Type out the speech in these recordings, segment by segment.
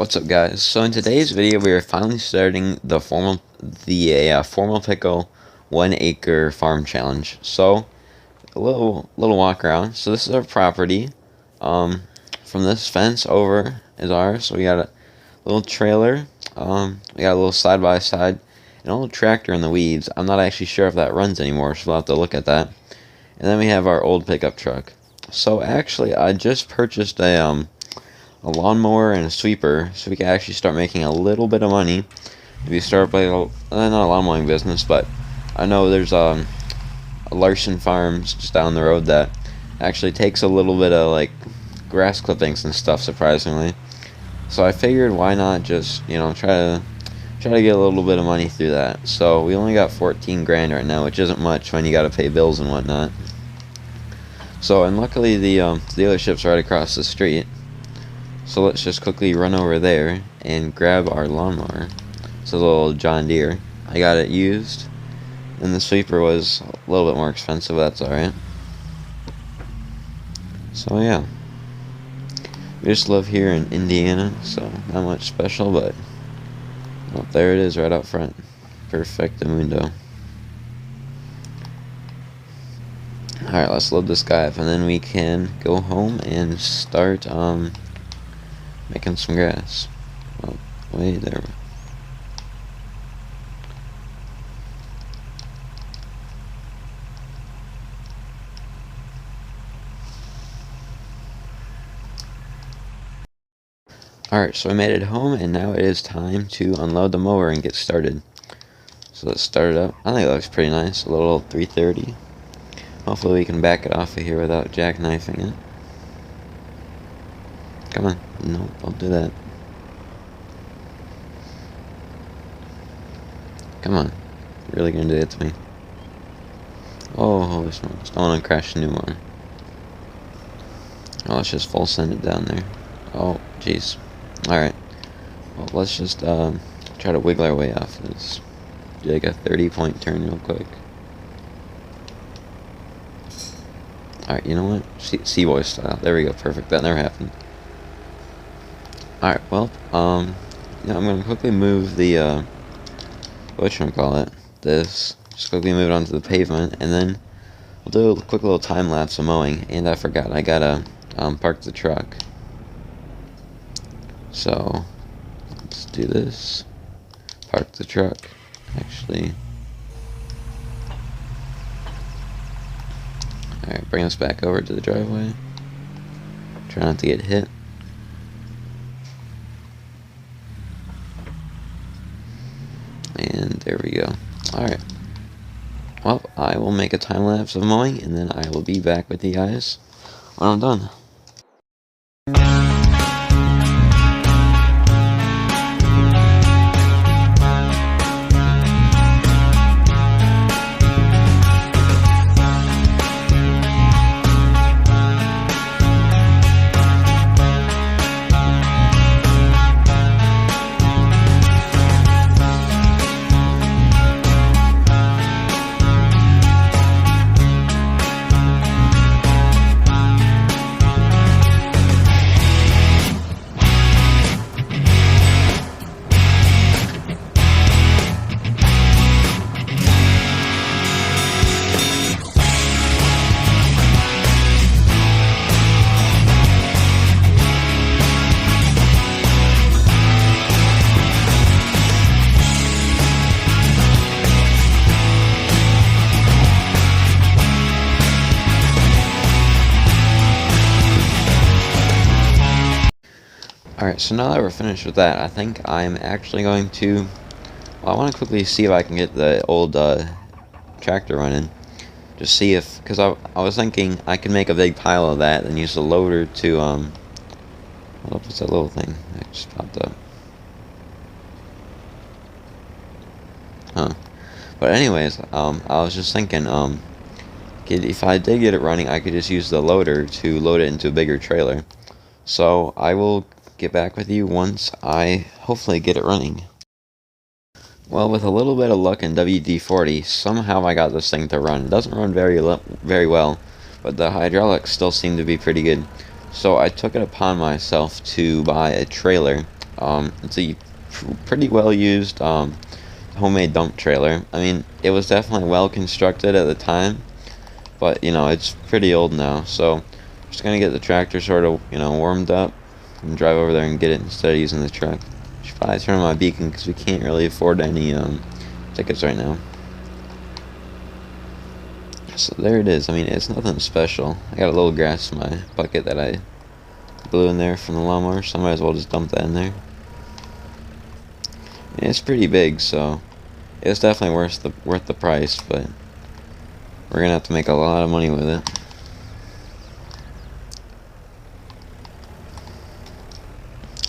What's up, guys? So in today's video, we are finally starting the formal pickle 1 acre farm challenge. So a little walk around. So this is our property. From this fence over is ours. So we got a little trailer. We got a little side by side, and a little tractor in the weeds. I'm not actually sure if that runs anymore, so we'll have to look at that. And then we have our old pickup truck. So actually, I just purchased a lawnmower and a sweeper, so we can actually start making a little bit of money if you start by not a lawn mowing business, but I know there's a Larson Farms just down the road that actually takes a little bit of like grass clippings and stuff, surprisingly. So I figured, why not just try to get a little bit of money through that. So we only got 14 grand right now, which isn't much when you got to pay bills and whatnot. So, and luckily the dealership's right across the street. So let's just quickly run over there and grab our lawnmower. It's a little John Deere. I got it used, and the sweeper was a little bit more expensive, but that's alright. So yeah, we just live here in Indiana, so not much special, but well, there it is right out front. Perfectamundo. Alright, let's load this guy up, and then we can go home and start making some grass. Oh, wait there. Alright, so I made it home, and now it is time to unload the mower and get started. So let's start it up. I think it looks pretty nice. A little 330. Hopefully we can back it off of here without jackknifing it. Come on. No, don't do that. Come on. You're really gonna do it to me. Oh, holy smokes. Don't want to crash the new one. Oh, let's just full send it down there. Oh, jeez. Alright. Well, let's just try to wiggle our way off this. Do like a 30-point turn real quick. Alright, you know what? C-Boy style. There we go. Perfect. That never happened. Alright, well, I'm gonna quickly move the, this. Just quickly move it onto the pavement, and then we'll do a quick little time lapse of mowing. And I forgot, I gotta, park the truck. So, let's do this. Park the truck. Actually. Alright, bring us back over to the driveway. Try not to get hit. And there we go. Alright. Well, I will make a time lapse of mowing, and then I will be back with you guys when I'm done. Alright, so now that we're finished with that, I think I'm actually going to... Well, I want to quickly see if I can get the old tractor running. Just see if... Because I was thinking I could make a big pile of that, and use the loader to... What's that little thing that just popped up? Huh. But anyways, I was just thinking, if I did get it running, I could just use the loader to load it into a bigger trailer. So I will get back with you once I hopefully get it running. Well, with a little bit of luck in WD-40, somehow I got this thing to run. It doesn't run very well, but the hydraulics still seem to be pretty good. So I took it upon myself to buy a trailer It's a pretty well used homemade dump trailer. I mean, it was definitely well constructed at the time, but you know, it's pretty old now. So I'm just gonna get the tractor sort of, you know, warmed up and drive over there and get it instead of using the truck. Should probably turn on my beacon because we can't really afford any tickets right now. So there it is. I mean, it's nothing special. I got a little grass in my bucket that I blew in there from the lawnmower, so I might as well just dump that in there. And it's pretty big, so it's definitely worth the price, but we're gonna have to make a lot of money with it.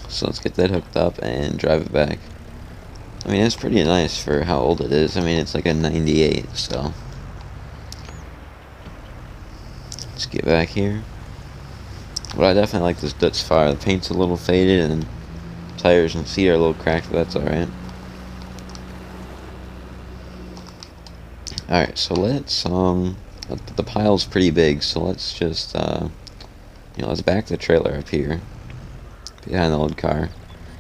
So let's get that hooked up and drive it back. I mean, it's pretty nice for how old it is. I mean, it's like a 98, so let's get back here. But I definitely like this Dutch Fire. The paint's a little faded and tires and seat are a little cracked, but that's alright. Alright, so let's, the pile's pretty big, so let's just, let's back the trailer up here, behind the old car.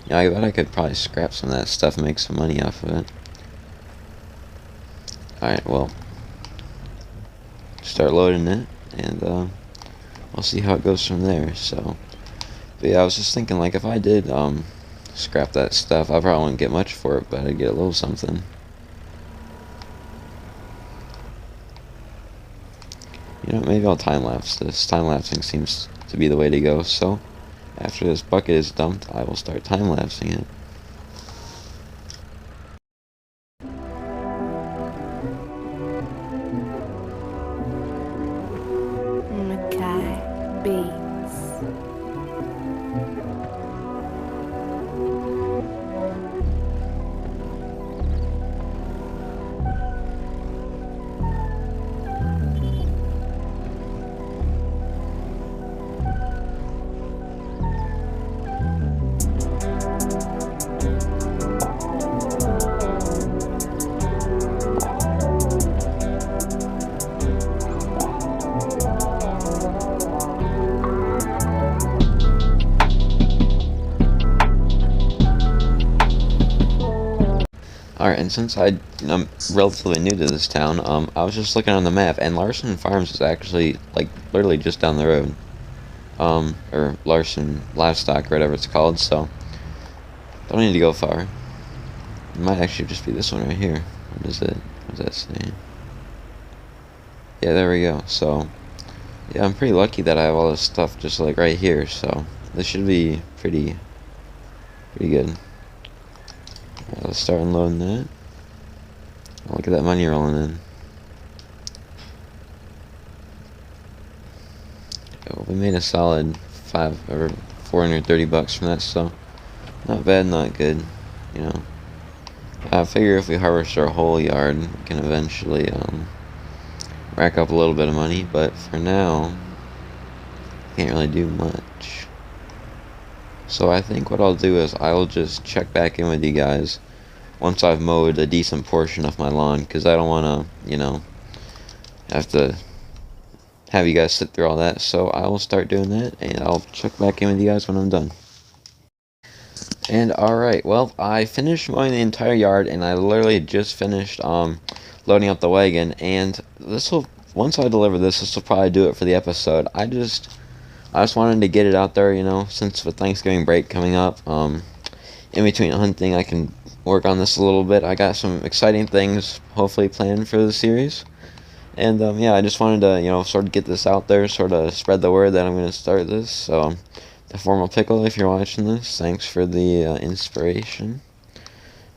You know, I bet I could probably scrap some of that stuff and make some money off of it. Alright, well, start loading it, and, we'll see how it goes from there, so. But yeah, I was just thinking, like, if I did, scrap that stuff, I probably wouldn't get much for it, but I'd get a little something. You know, maybe I'll time-lapse this. Time-lapsing seems to be the way to go, so after this bucket is dumped, I will start time-lapsing it. Alright, and since I'm relatively new to this town, I was just looking on the map, and Larson Farms is actually, like, literally just down the road. Or Larson Livestock, or whatever it's called, so don't need to go far. It might actually just be this one right here. What is it? What does that say? Yeah, there we go. So, yeah, I'm pretty lucky that I have all this stuff just, like, right here, so this should be pretty good. Alright, let's start unloading that. Oh, look at that money rolling in. Oh, we made a solid $430 from that, so not bad, not good, you know. I figure if we harvest our whole yard, we can eventually rack up a little bit of money, but for now, can't really do much. So I think what I'll do is I'll just check back in with you guys once I've mowed a decent portion of my lawn, because I don't want to, you know, have to have you guys sit through all that. So I will start doing that, and I'll check back in with you guys when I'm done. And alright, well, I finished mowing the entire yard, and I literally just finished loading up the wagon, and once I deliver this will probably do it for the episode. I just wanted to get it out there, you know, since with Thanksgiving break coming up, in between hunting, I can work on this a little bit. I got some exciting things, hopefully, planned for the series. And, yeah, I just wanted to, you know, sort of get this out there, sort of spread the word that I'm going to start this. So, the Formal Pickle, if you're watching this, thanks for the inspiration.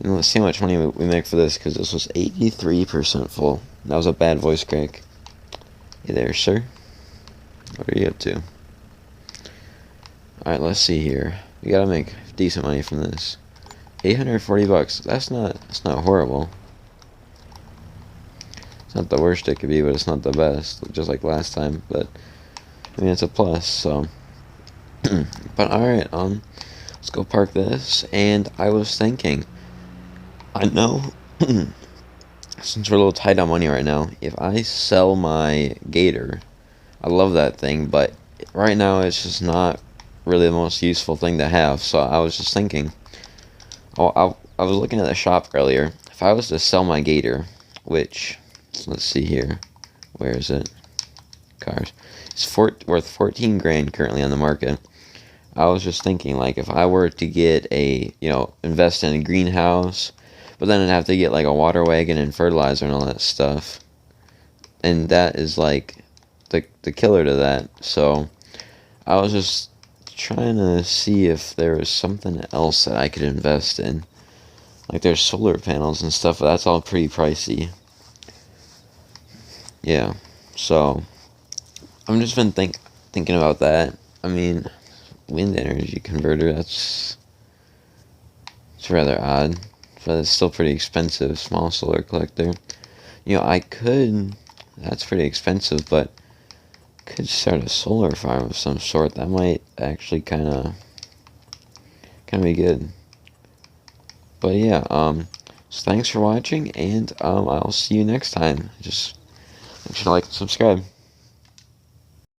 And let's see how much money we make for this, because this was 83% full. That was a bad voice crack. Hey there, sir. What are you up to? Alright, let's see here. We gotta make decent money from this. $840. That's not horrible. It's not the worst it could be, but it's not the best, just like last time. But I mean, it's a plus. So, but alright, let's go park this. And I was thinking, I know, since we're a little tight on money right now, if I sell my Gator, I love that thing, but right now it's just not really the most useful thing to have. So I was just thinking, Oh, I was looking at the shop earlier. If I was to sell my gator, which, let's see here, where is it? Cars. It's worth 14 grand currently on the market. I was just thinking, like, if I were to get invest in a greenhouse, but then I'd have to get like a water wagon and fertilizer and all that stuff, and that is like the killer to that. So I was just trying to see if there was something else that I could invest in. Like there's solar panels and stuff, but that's all pretty pricey. Yeah. So I'm just been thinking about that. I mean, wind energy converter, it's rather odd, but it's still pretty expensive. Small solar collector. I could. That's pretty expensive, but could start a solar farm of some sort. That might actually kind of be good. But yeah, so thanks for watching, and I'll see you next time. Just make sure to like and subscribe.